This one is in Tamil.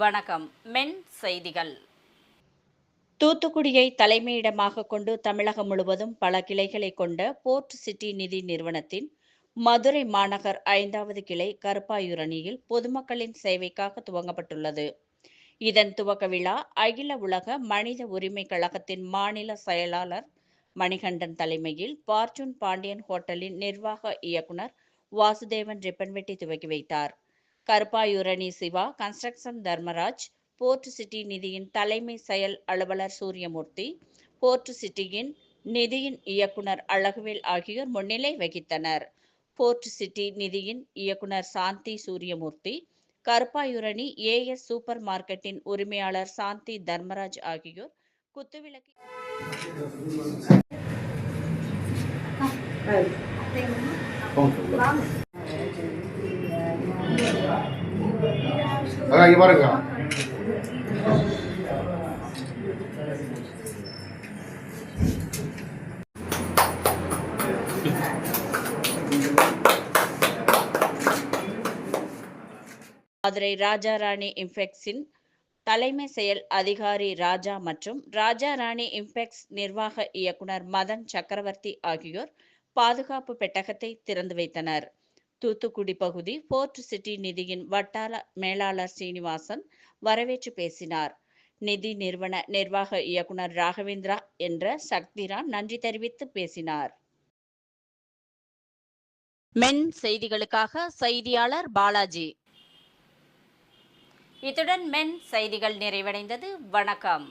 வணக்கம். மென் செய்திகள். தூத்துக்குடியை தலைமையிடமாக கொண்டு தமிழகம் முழுவதும் பல கிளைகளை கொண்ட போர்ட் சிட்டி நிதி நிறுவனத்தின் மதுரை மாநகர் 5வது கிளை கருப்பாயூரணியில் பொதுமக்களின் சேவைக்காக துவங்கப்பட்டுள்ளது. இதன் துவக்க விழா அகில உலக மனித உரிமை கழகத்தின் மாநில செயலாளர் மணிகண்டன் தலைமையில் பார்ச்சூன் பாண்டியன் ஹோட்டலின் நிர்வாக இயக்குனர் வாசுதேவன் ரிப்பன் வெட்டி துவக்கி வைத்தார். Karuppayurani Siva construction Dharmaraj, port city நிதியின் தலைமை செயல் அலுவலர் சூரியமூர்த்தி, போர்ட் சிட்டியின் நிதியின் இயக்குனர் அழகுவேல் ஆகியோர் முன்னிலை வகித்தனர். போர்ட் சிட்டி நிதியின் இயக்குனர் சாந்தி சூரியமூர்த்தி, கருப்பாயூரணி ஏஎஸ் சூப்பர் மார்க்கெட்டின் உரிமையாளர் சாந்தி தர்மராஜ் ஆகியோர் குத்துவிளக்கு பாருங்க. மதுரை ராஜாராணி இம்பெக்ஸின் தலைமை செயல் அதிகாரி ராஜா மற்றும் ராஜாராணி இம்பெக்ஸ் நிர்வாக இயக்குனர் மதன் சக்கரவர்த்தி ஆகியோர் பாதுகாப்பு பெட்டகத்தை திறந்து வைத்தனர். தூத்துக்குடி பகுதி போர்ட் சிட்டி நிதியின் வட்டார மேலாளர் சீனிவாசன் வரவேற்று பேசினார். நிதி நிறுவன நிர்வாக இயக்குனர் ராகவேந்திரா என்ற சக்திராம் நன்றி தெரிவித்து பேசினார். மென் செய்திகளுக்காக செய்தியாளர் பாலாஜி. இத்துடன் மென் செய்திகள் நிறைவடைந்தது. வணக்கம்.